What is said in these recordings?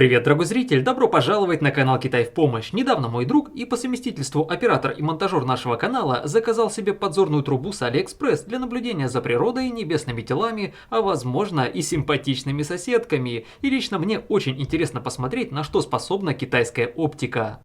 Привет, дорогой зритель! Добро пожаловать на канал Китай в помощь. Недавно мой друг и по совместительству оператор и монтажер нашего канала заказал себе подзорную трубу с AliExpress для наблюдения за природой, небесными телами, а возможно и симпатичными соседками. И лично мне очень интересно посмотреть, на что способна китайская оптика.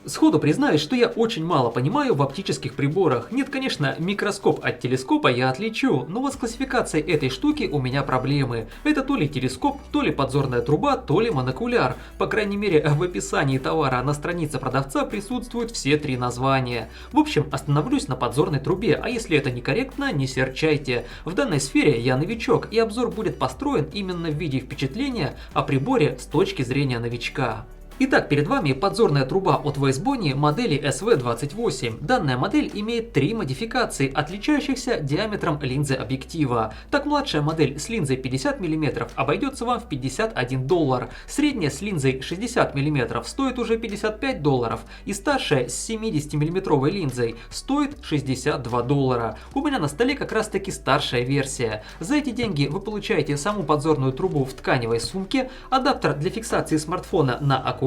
Сходу признаюсь, что я очень мало понимаю в оптических приборах. Нет, конечно, микроскоп от телескопа я отличу, но вот с классификацией этой штуки у меня проблемы. Это то ли телескоп, то ли подзорная труба, то ли монокуляр. По крайней мере, в описании товара на странице продавца присутствуют все три названия. В общем, остановлюсь на подзорной трубе, а если это некорректно, не серчайте. В данной сфере я новичок, и обзор будет построен именно в виде впечатления о приборе с точки зрения новичка. Итак, перед вами подзорная труба от Wesboni модели SV28. Данная модель имеет три модификации, отличающихся диаметром линзы объектива. Так, младшая модель с линзой 50 мм обойдется вам в $51, средняя с линзой 60 мм стоит уже $55, и старшая с 70 мм линзой стоит $62. У меня на столе как раз таки старшая версия. За эти деньги вы получаете саму подзорную трубу в тканевой сумке, адаптер для фиксации смартфона на окуляре,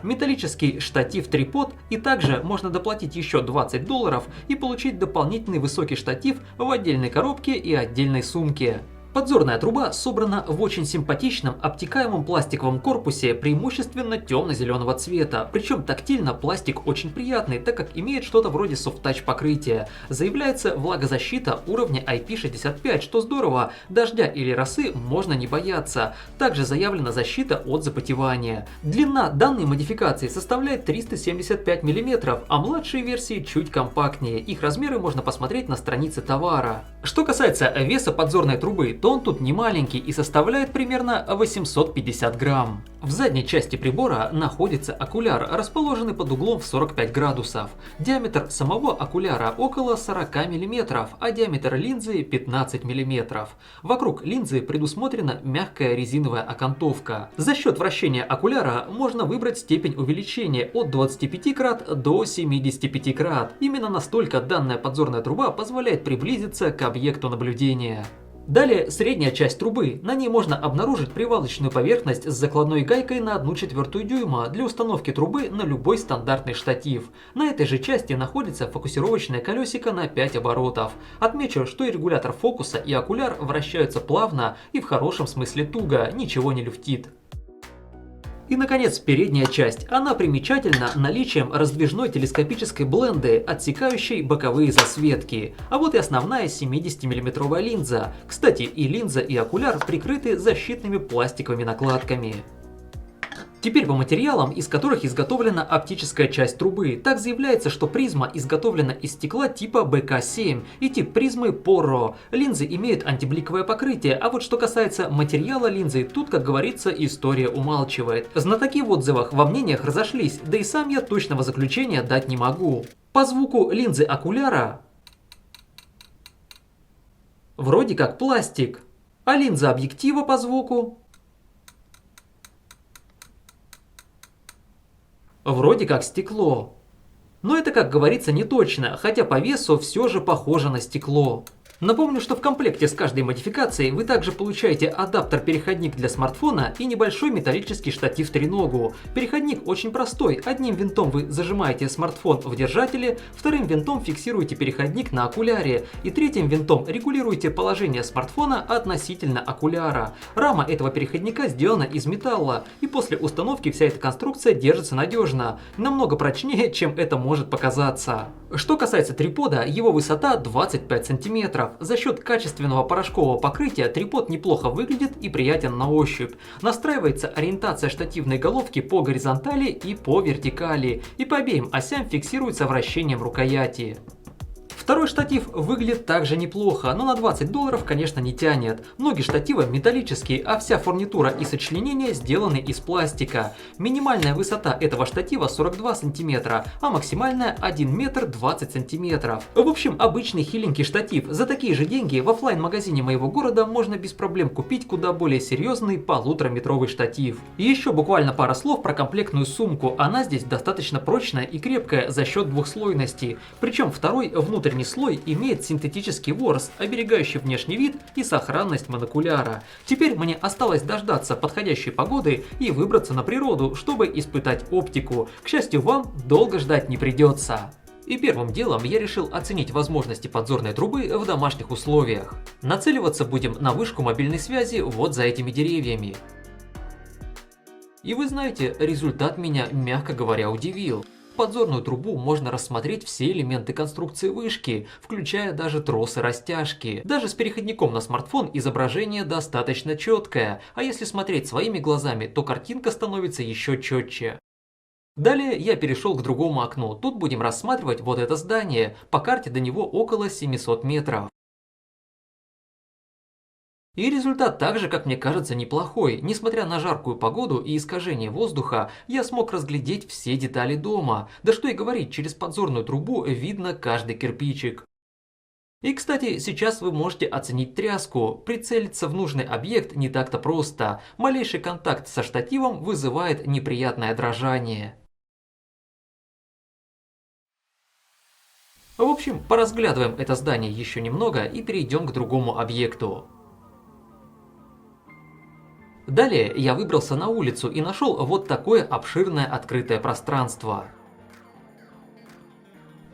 металлический штатив-трипод, и также можно доплатить еще $20 и получить дополнительный высокий штатив в отдельной коробке и отдельной сумке. Подзорная труба собрана в очень симпатичном обтекаемом пластиковом корпусе, преимущественно темно-зеленого цвета. Причем тактильно пластик очень приятный, так как имеет что-то вроде софт-тач покрытия. Заявляется влагозащита уровня IP65, что здорово, дождя или росы можно не бояться. Также заявлена защита от запотевания. Длина данной модификации составляет 375 мм, а младшие версии чуть компактнее. Их размеры можно посмотреть на странице товара. Что касается веса подзорной трубы, то он тут не маленький и составляет примерно 850 грамм. В задней части прибора находится окуляр, расположенный под углом в 45 градусов. Диаметр самого окуляра около 40 мм, а диаметр линзы 15 мм. Вокруг линзы предусмотрена мягкая резиновая окантовка. За счет вращения окуляра можно выбрать степень увеличения от 25 крат до 75 крат. Именно настолько данная подзорная труба позволяет приблизиться к объекту наблюдения. Далее средняя часть трубы. На ней можно обнаружить привалочную поверхность с закладной гайкой на 1/4 дюйма для установки трубы на любой стандартный штатив. На этой же части находится фокусировочное колесико на 5 оборотов. Отмечу, что и регулятор фокуса, и окуляр вращаются плавно и в хорошем смысле туго, ничего не люфтит. И, наконец, передняя часть. Она примечательна наличием раздвижной телескопической бленды, отсекающей боковые засветки. А вот и основная 70 мм линза. Кстати, и линза, и окуляр прикрыты защитными пластиковыми накладками. Теперь по материалам, из которых изготовлена оптическая часть трубы. Так заявляется, что призма изготовлена из стекла типа БК7 и тип призмы Porro. Линзы имеют антибликовое покрытие, а вот что касается материала линзы, тут, как говорится, история умалчивает. Знатоки в отзывах во мнениях разошлись, да и сам я точного заключения дать не могу. По звуку линзы окуляра вроде как пластик, а линза объектива по звуку вроде как стекло. Но это, как говорится, не точно, хотя по весу все же похоже на стекло. Напомню, что в комплекте с каждой модификацией вы также получаете адаптер-переходник для смартфона и небольшой металлический штатив-треногу. Переходник очень простой. Одним винтом вы зажимаете смартфон в держателе, вторым винтом фиксируете переходник на окуляре и третьим винтом регулируете положение смартфона относительно окуляра. Рама этого переходника сделана из металла, и после установки вся эта конструкция держится надежно, намного прочнее, чем это может показаться. Что касается трипода, его высота 25 см. За счет качественного порошкового покрытия трипод неплохо выглядит и приятен на ощупь. Настраивается ориентация штативной головки по горизонтали и по вертикали, и по обеим осям фиксируется вращением рукояти. Второй штатив выглядит также неплохо, но на $20, конечно, не тянет. Ноги штатива металлические, а вся фурнитура и сочленения сделаны из пластика. Минимальная высота этого штатива 42 см, а максимальная 1 метр 20 см. В общем, обычный хиленький штатив. За такие же деньги в оффлайн-магазине моего города можно без проблем купить куда более серьезный 1,5-метровый штатив. И еще буквально пара слов про комплектную сумку. Она здесь достаточно прочная и крепкая за счет двухслойности. Причем второй внутренний слой имеет синтетический ворс, оберегающий внешний вид и сохранность монокуляра. Теперь мне осталось дождаться подходящей погоды и выбраться на природу, чтобы испытать оптику. К счастью, вам долго ждать не придется. И первым делом я решил оценить возможности подзорной трубы в домашних условиях. Нацеливаться будем на вышку мобильной связи вот за этими деревьями. И вы знаете, результат меня, мягко говоря, удивил. В подзорную трубу можно рассмотреть все элементы конструкции вышки, включая даже тросы растяжки. Даже с переходником на смартфон изображение достаточно четкое, а если смотреть своими глазами, то картинка становится еще четче. Далее я перешел к другому окну. Тут будем рассматривать вот это здание. По карте до него около 700 метров. И результат также, как мне кажется, неплохой. Несмотря на жаркую погоду и искажение воздуха, я смог разглядеть все детали дома. Да что и говорить, через подзорную трубу видно каждый кирпичик. И, кстати, сейчас вы можете оценить тряску. Прицелиться в нужный объект не так-то просто. Малейший контакт со штативом вызывает неприятное дрожание. В общем, поразглядываем это здание еще немного и перейдем к другому объекту. Далее я выбрался на улицу и нашел вот такое обширное открытое пространство.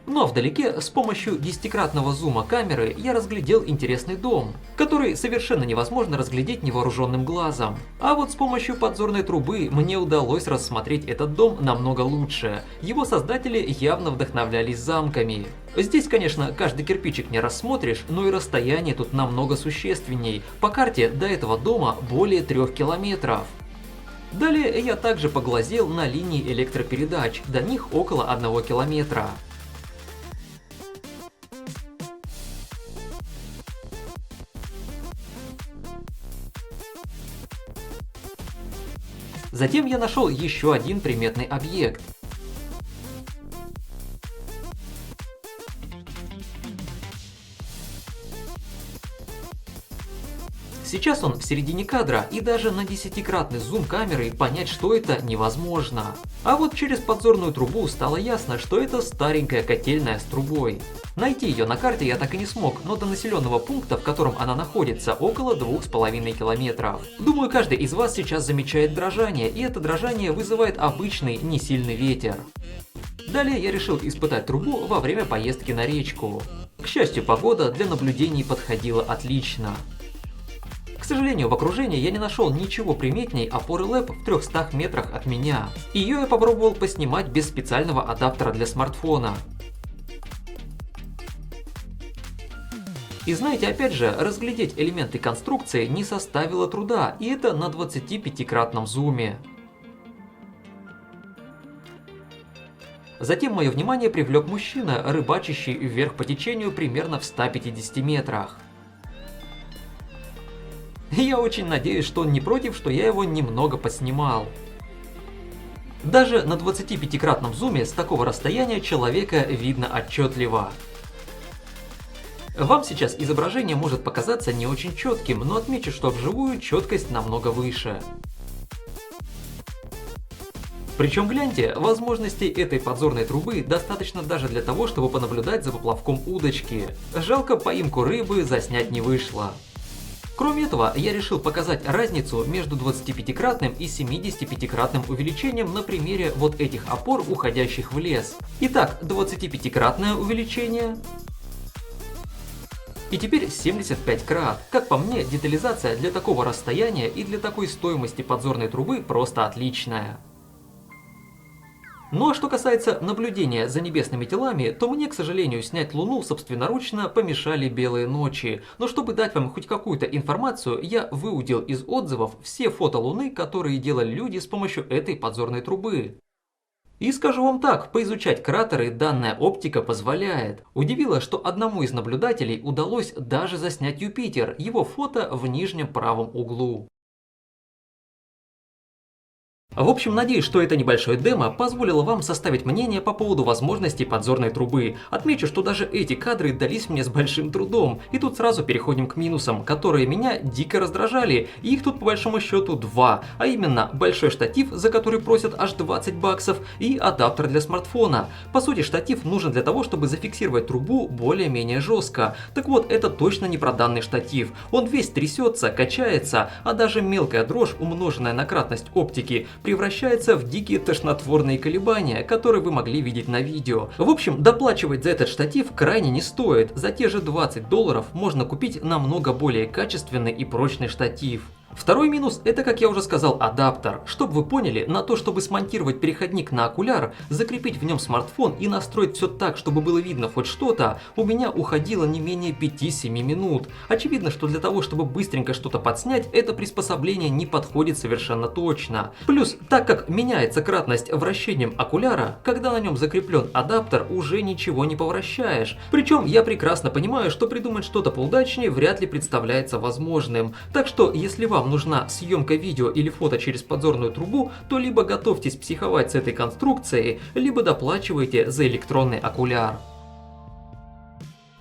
Но вдалеке с помощью 10-кратного зума камеры я разглядел интересный дом, который совершенно невозможно разглядеть невооруженным глазом. А вот с помощью подзорной трубы мне удалось рассмотреть этот дом намного лучше. Его создатели явно вдохновлялись замками. Здесь, конечно, каждый кирпичик не рассмотришь, но и расстояние тут намного существенней. По карте до этого дома более 3 километров. Далее я также поглазел на линии электропередач, до них около 1 километра. Затем я нашел еще один приметный объект. Сейчас он в середине кадра, и даже на 10-кратный зум камеры понять, что это, невозможно. А вот через подзорную трубу стало ясно, что это старенькая котельная с трубой. Найти ее на карте я так и не смог, но до населенного пункта, в котором она находится, около 2,5 километров. Думаю, каждый из вас сейчас замечает дрожание, и это дрожание вызывает обычный несильный ветер. Далее я решил испытать трубу во время поездки на речку. К счастью, погода для наблюдений подходила отлично. К сожалению, в окружении я не нашел ничего приметней опоры ЛЭП в 300 метрах от меня. Ее я попробовал поснимать без специального адаптера для смартфона. И знаете, опять же, разглядеть элементы конструкции не составило труда, и это на 25-кратном зуме. Затем мое внимание привлек мужчина, рыбачащий вверх по течению примерно в 150 метрах. Я очень надеюсь, что он не против, что я его немного поснимал. Даже на 25-кратном зуме с такого расстояния человека видно отчетливо. Вам сейчас изображение может показаться не очень четким, но отмечу, что вживую четкость намного выше. Причем гляньте, возможностей этой подзорной трубы достаточно даже для того, чтобы понаблюдать за поплавком удочки. Жалко, поимку рыбы заснять не вышло. Кроме этого, я решил показать разницу между 25-кратным и 75-кратным увеличением на примере вот этих опор, уходящих в лес. Итак, 25-кратное увеличение. И теперь 75 крат. Как по мне, детализация для такого расстояния и для такой стоимости подзорной трубы просто отличная. Ну а что касается наблюдения за небесными телами, то мне, к сожалению, снять Луну собственноручно помешали белые ночи. Но чтобы дать вам хоть какую-то информацию, я выудил из отзывов все фото Луны, которые делали люди с помощью этой подзорной трубы. И скажу вам так, поизучать кратеры данная оптика позволяет. Удивило, что одному из наблюдателей удалось даже заснять Юпитер, его фото в нижнем правом углу. В общем, надеюсь, что это небольшое демо позволило вам составить мнение по поводу возможностей подзорной трубы. Отмечу, что даже эти кадры дались мне с большим трудом. И тут сразу переходим к минусам, которые меня дико раздражали. И их тут по большому счету два. А именно, большой штатив, за который просят аж 20 баксов, и адаптер для смартфона. По сути, штатив нужен для того, чтобы зафиксировать трубу более-менее жестко. Так вот, это точно не про данный штатив. Он весь трясется, качается, а даже мелкая дрожь, умноженная на кратность оптики, превращается в дикие тошнотворные колебания, которые вы могли видеть на видео. В общем, доплачивать за этот штатив крайне не стоит. За те же $20 можно купить намного более качественный и прочный штатив. Второй минус – это, как я уже сказал, адаптер. Чтобы вы поняли, на то, чтобы смонтировать переходник на окуляр, закрепить в нем смартфон и настроить все так, чтобы было видно хоть что-то, у меня уходило не менее 5-7 минут. Очевидно, что для того, чтобы быстренько что-то подснять, это приспособление не подходит совершенно точно. Плюс, так как меняется кратность вращением окуляра, когда на нем закреплен адаптер, уже ничего не повращаешь. Причем я прекрасно понимаю, что придумать что-то поудачнее вряд ли представляется возможным. Так что, если вам нужна съемка видео или фото через подзорную трубу, то либо готовьтесь психовать с этой конструкцией, либо доплачивайте за электронный окуляр.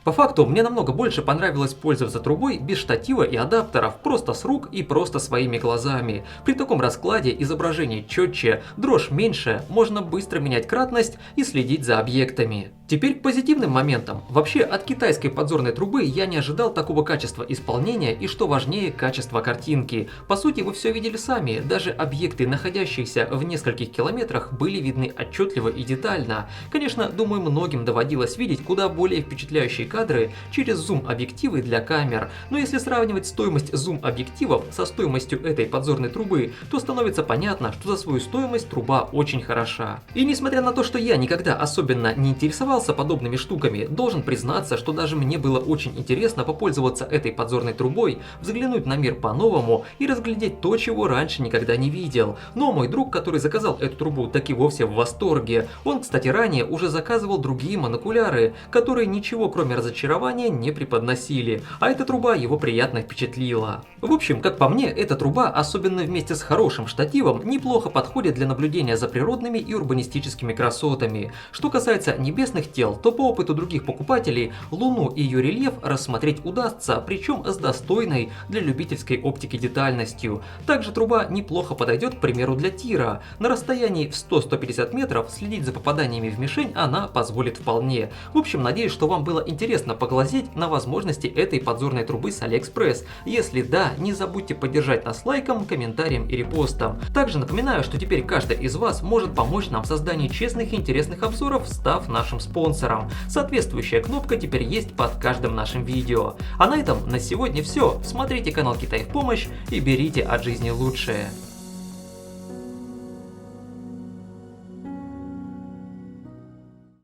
По факту, мне намного больше понравилось пользоваться трубой без штатива и адаптеров, просто с рук и просто своими глазами. При таком раскладе изображение четче, дрожь меньше, можно быстро менять кратность и следить за объектами. Теперь к позитивным моментам. Вообще, от китайской подзорной трубы я не ожидал такого качества исполнения и, что важнее, качества картинки. По сути, вы все видели сами, даже объекты, находящиеся в нескольких километрах, были видны отчетливо и детально. Конечно, думаю, многим доводилось видеть куда более впечатляющие кадры через зум-объективы для камер, но если сравнивать стоимость зум-объективов со стоимостью этой подзорной трубы, то становится понятно, что за свою стоимость труба очень хороша. И несмотря на то, что я никогда особенно не интересовался подобными штуками, должен признаться, что даже мне было очень интересно попользоваться этой подзорной трубой, взглянуть на мир по-новому и разглядеть то, чего раньше никогда не видел. Но мой друг, который заказал эту трубу, так и вовсе в восторге. Он, кстати, ранее уже заказывал другие монокуляры, которые ничего кроме разочарования не преподносили, а эта труба его приятно впечатлила. В общем, как по мне, эта труба, особенно вместе с хорошим штативом, неплохо подходит для наблюдения за природными и урбанистическими красотами. Что касается небесных тел, то по опыту других покупателей Луну и ее рельеф рассмотреть удастся, причем с достойной для любительской оптики детальностью. Также труба неплохо подойдет, к примеру, для тира. На расстоянии в 100-150 метров следить за попаданиями в мишень она позволит вполне. В общем, надеюсь, что вам было интересно поглазеть на возможности этой подзорной трубы с AliExpress. Если да, не забудьте поддержать нас лайком, комментарием и репостом. Также напоминаю, что теперь каждый из вас может помочь нам в создании честных и интересных обзоров, став нашим спонсором. Соответствующая кнопка теперь есть под каждым нашим видео. А на этом на сегодня все. Смотрите канал Китай в помощь и берите от жизни лучшее.